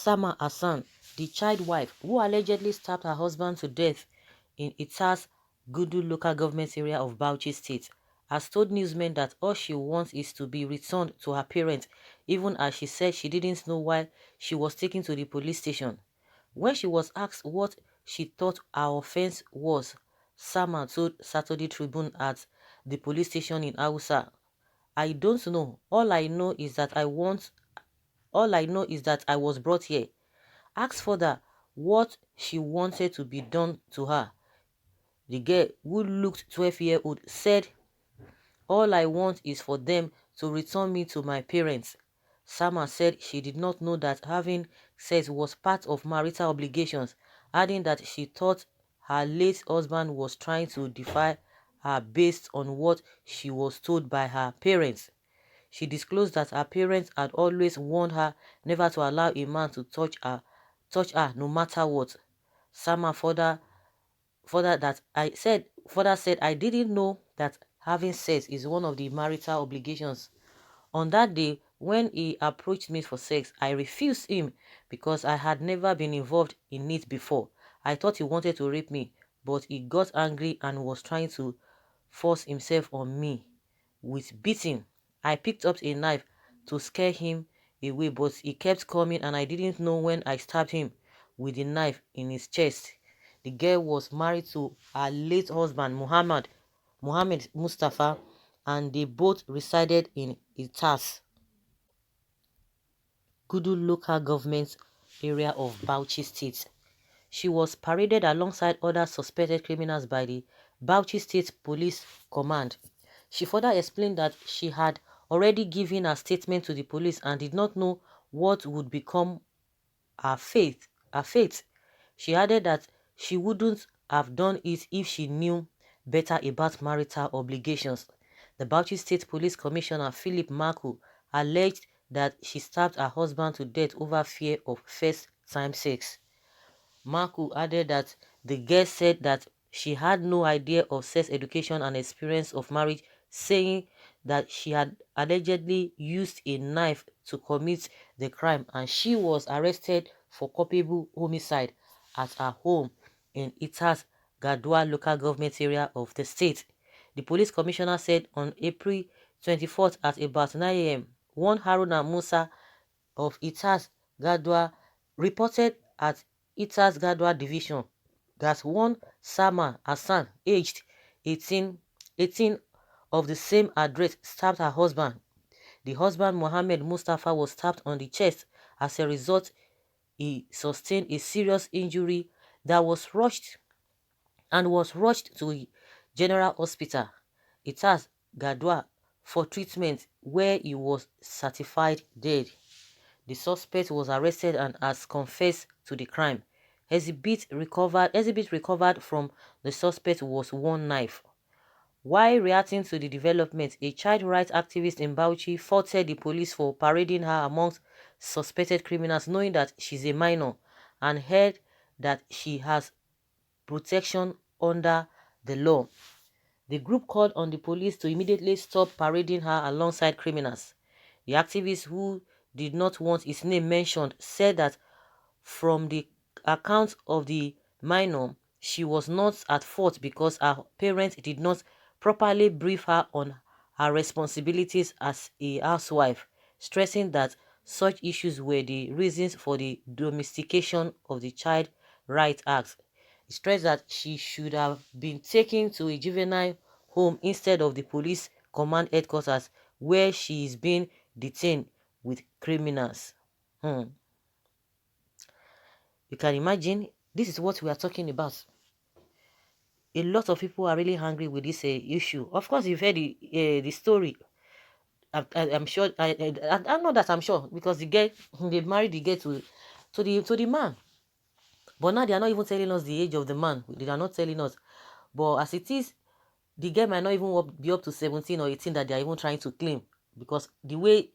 Sama Hassan, the child wife who allegedly stabbed her husband to death in Itas Gudu local government area of Bauchi state, has told newsmen that all she wants is to be returned to her parents, even as she said she didn't know why she was taken to the police station. When she was asked what she thought her offense was, Sama told Saturday Tribune at the police station in Hausa, "I don't know. All I know is that I was brought here." Asked further what she wanted to be done to her, the girl, who looked 12-year-old, said, "All I want is for them to return me to my parents." Sama said she did not know that having sex was part of marital obligations, adding that she thought her late husband was trying to defy her based on what she was told by her parents. She disclosed that her parents had always warned her never to allow a man to touch her no matter what. Sama further said, "I didn't know that having sex is one of the marital obligations. On that day, when he approached me for sex, I refused him because I had never been involved in it before. I thought he wanted to rape me, but he got angry and was trying to force himself on me with beating. I picked up a knife to scare him away, but he kept coming and I didn't know when I stabbed him with the knife in his chest." The girl was married to her late husband, Muhammad Mustafa, and they both resided in Itas Gudu local government area of Bauchi state. She was paraded alongside other suspected criminals by the Bauchi State Police Command. She further explained that she had already given her statement to the police and did not know what would become her fate. She added that she wouldn't have done it if she knew better about marital obligations. The Bauchi State Police Commissioner Philip Marco alleged that she stabbed her husband to death over fear of first-time sex. Marco added that the girl said that she had no idea of sex education and experience of marriage, saying that she had allegedly used a knife to commit the crime and she was arrested for culpable homicide at her home in Itas Gadwa local government area of the state. The police commissioner said on April 24th at about 9 a.m., one Haruna Musa of Itas Gadwa reported at Itas Gadwa division that one Sama Hassan, aged 18 of the same address, stabbed her husband. The husband, Mohammed Mustafa, was stabbed on the chest. As a result, he sustained a serious injury that was rushed to General Hospital, Itas Gadwa, for treatment, where he was certified dead. The suspect was arrested and has confessed to the crime. Exhibit recovered from the suspect was one knife. While reacting to the development, a child rights activist in Bauchi faulted the police for parading her amongst suspected criminals, knowing that she's a minor and heard that she has protection under the law. The group called on the police to immediately stop parading her alongside criminals. The activist, who did not want his name mentioned, said that from the account of the minor, she was not at fault because her parents did not properly brief her on her responsibilities as a housewife, stressing that such issues were the reasons for the domestication of the Child Rights Act. He stressed that she should have been taken to a juvenile home instead of the police command headquarters, where she is being detained with criminals. You can imagine, this is what we are talking about. A lot of people are really angry with this issue. Of course, you've heard the story. I'm sure. I know that, I'm sure, because the girl, they married the girl to the man. But now they are not even telling us the age of the man. They are not telling us. But as it is, the girl might not even be up to 17 or 18 that they are even trying to claim, because the way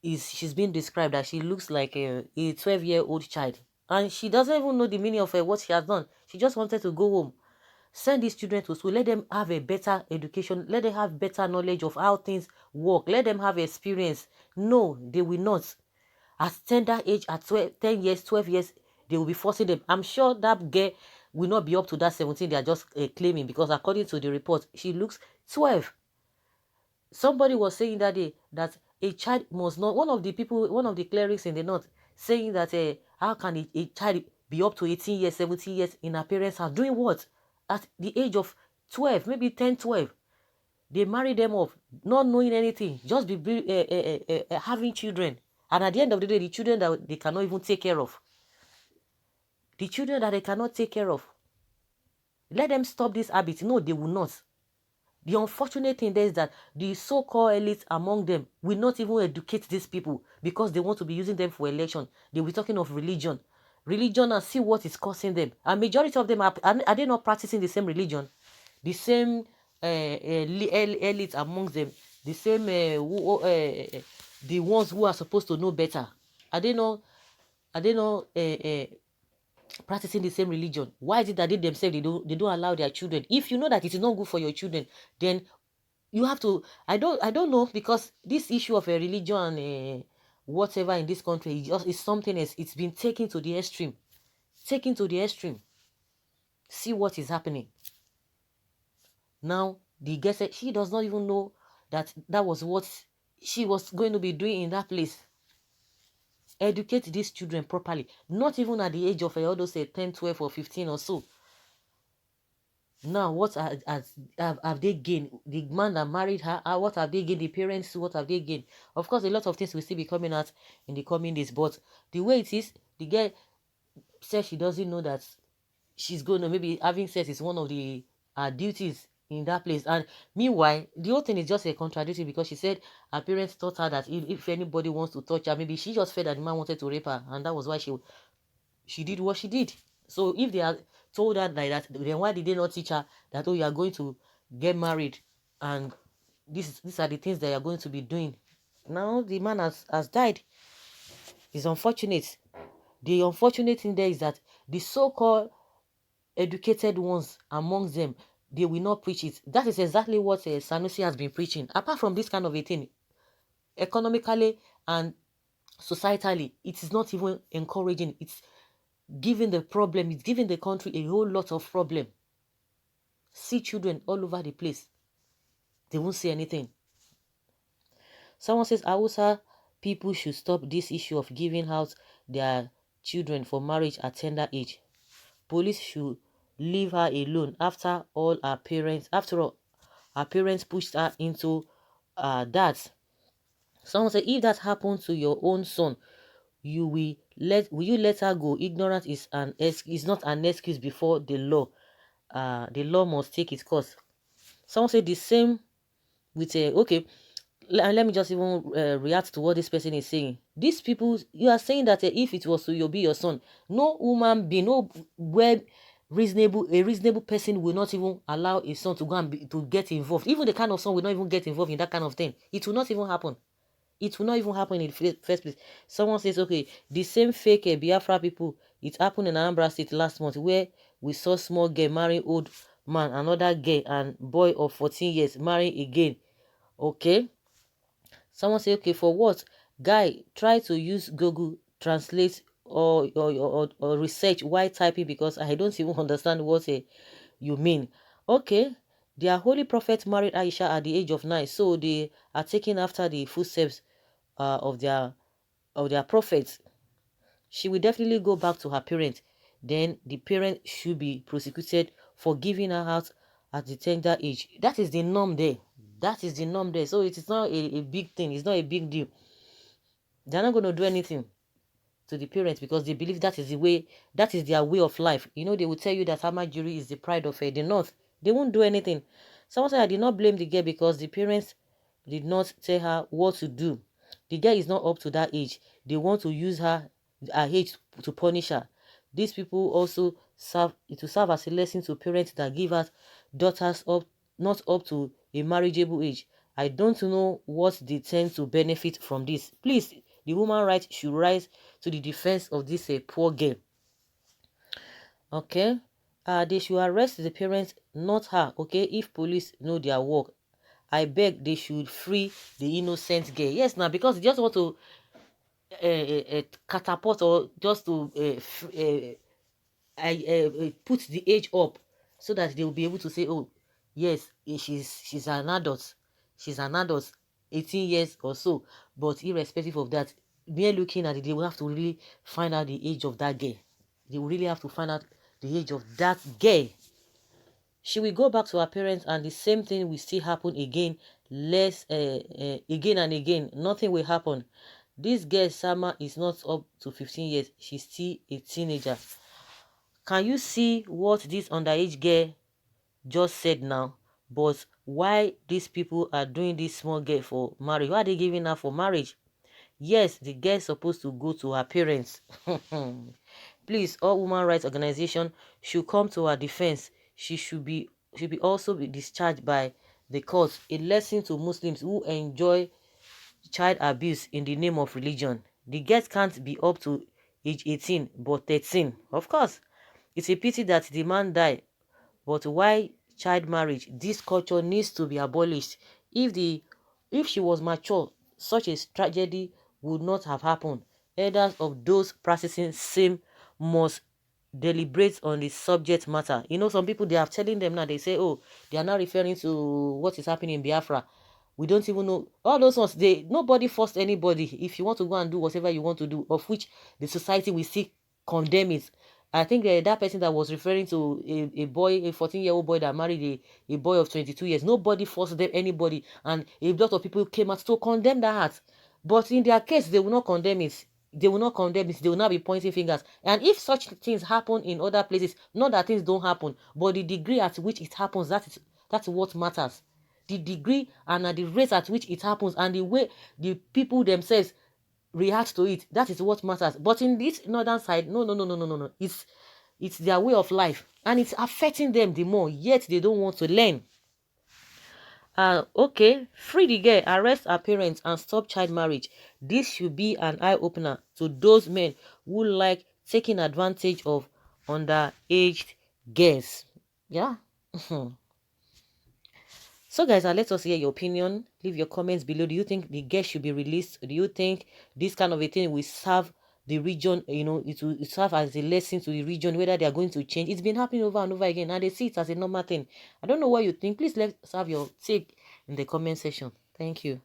she's been described, that she looks like a 12-year-old child, and she doesn't even know the meaning of what she has done. She just wanted to go home. Send these children to school. Let them have a better education. Let them have better knowledge of how things work. Let them have experience. No, they will not. At tender age, at 12, 10 years, 12 years, they will be forcing them. I'm sure that girl will not be up to that 17 they are just claiming, because according to the report, she looks 12. Somebody was saying that day that a child must not, one of the people, one of the clerics in the north, saying that how can a child be up to 18 years, 17 years in her parents' house? Doing what? At the age of 12, maybe 10, 12. They marry them off, not knowing anything, just be having children. And at the end of the day, the children that they cannot even take care of. The children that they cannot take care of. Let them stop this habit. No, they will not. The unfortunate thing there is that the so-called elite among them will not even educate these people because they want to be using them for election. They will be talking of religion. Religion, and see what is causing them. And majority of them, are they not practicing the same religion? The same elite among them? The same, the ones who are supposed to know better? Are they not practicing the same religion? Why is it that they themselves, they don't allow their children? If you know that it is not good for your children, then you have to, I don't know, because this issue of a religion and whatever in this country is something else. It's been taken to the extreme. See what is happening now. The girl said she does not even know that was what she was going to be doing in that place. Educate these children properly, not even at the age of all those 10, 12 or 15 or so. Now, what have they gained? The man that married her, what have they gained? The parents, what have they gained? Of course, a lot of things will still be coming out in the coming days, but the way it is, the girl says she doesn't know that she's going to, maybe having sex is one of the duties in that place. And meanwhile, the whole thing is just a contradiction, because she said her parents taught her that if anybody wants to touch her, maybe she just felt that the man wanted to rape her, and that was why she did what she did. So if they are told her like that, then why did they not teach her that, oh, you are going to get married and these are the things that you are going to be doing? Now the man has died. It's unfortunate. The unfortunate thing there is that the so-called educated ones amongst them, they will not preach it. That is exactly what ÇÓNES has been preaching. Apart from this kind of a thing, economically and societally, it is not even encouraging. It's giving the problem, it's giving the country a whole lot of problem. See children all over the place. They won't say anything. Someone says Hausa people should stop this issue of giving out their children for marriage at tender age. Police should leave her alone. After all, her parents pushed her into that. Someone said, if that happened to your own son, will you let her go? Ignorance is not an excuse before the law. The law must take its course. Someone said the same with okay. Let me just even react to what this person is saying. These people, you are saying that if it was to be your son, no human being, no reasonable person will not even allow a son to go and to get involved. Even the kind of son will not even get involved in that kind of thing. It will not even happen. It will not even happen in the first place. Someone says, okay, the same fake Biafra people, it happened in Anambra State last month, where we saw small girl marry old man, another girl and boy of 14 years marry again. Okay. Someone say, okay, for what? Guy, try to use Google Translate or research while typing, because I don't even understand what you mean. Okay. Their holy prophet married Aisha at the age of 9, so they are taking after the footsteps of their prophets. She will definitely go back to her parents. Then the parent should be prosecuted for giving her out at the tender age. That is the norm there. That is the norm there. So it is not a big thing. It's not a big deal. They're not going to do anything to the parents because they believe that is the way, that is their way of life. You know, they will tell you that Amajiri is the pride of the North. They won't do anything. Someone said I did not blame the girl because the parents did not tell her what to do. The girl is not up to that age. They want to use her age to punish her. These people also serve as a lesson to parents that give us daughters not up to a marriageable age. I don't know what they tend to benefit from this. Please, the woman rights should rise to the defense of this poor girl. Okay, they should arrest the parents, not her. Okay, if police know their work, I beg they should free the innocent girl. Yes, now because they just want to catapult or just to put the age up so that they will be able to say, oh, yes, she's an adult. She's an adult, 18 years or so. But irrespective of that, mere looking at it, they will have to really find out the age of that girl. They will really have to find out the age of that girl. She will go back to her parents and the same thing will still happen again, again and again. Nothing will happen. This girl, Sama, is not up to 15 years. She's still a teenager. Can you see what this underage girl just said now? But why these people are doing this small girl for marriage? Why are they giving her for marriage? Yes, the girl is supposed to go to her parents. Please, all women rights organization should come to her defense. She should be also be discharged by the court. A lesson to Muslims who enjoy child abuse in the name of religion. The girl can't be up to age 18 but 13. Of course, it's a pity that the man died, but why child marriage? This culture needs to be abolished. If she was mature, such a tragedy would not have happened. Elders of those practicing same must deliberate on the subject matter. You know, some people, they are telling them now, they say, oh, they are now referring to what is happening in Biafra. We don't even know all those ones. Nobody forced anybody. If you want to go and do whatever you want to do, of which the society will still condemn it. I think that person that was referring to a boy, a 14-year-old boy that married a boy of 22 years. Nobody forced them, anybody, and a lot of people came out to condemn that act. But in their case, they will not condemn it. They will not condemn it. They will not be pointing fingers. And if such things happen in other places, not that things don't happen, but the degree at which it happens, that's what matters. The degree and at the rate at which it happens and the way the people themselves react to it, that is what matters. But in this northern side, no, no, no, no, no, no, no. It's their way of life and it's affecting them the more, yet they don't want to learn. Okay, free the girl, arrest her parents and stop child marriage. This should be an eye-opener to those men who like taking advantage of underaged girls. Yeah. So guys, let us hear your opinion. Leave your comments below. Do you think the girl should be released? Do you think this kind of a thing will serve the region? You know, it will serve as a lesson to the region, whether they are going to change. It's been happening over and over again, and they see it as a normal thing. I don't know what you think. Please let's have your take in the comment section. Thank you.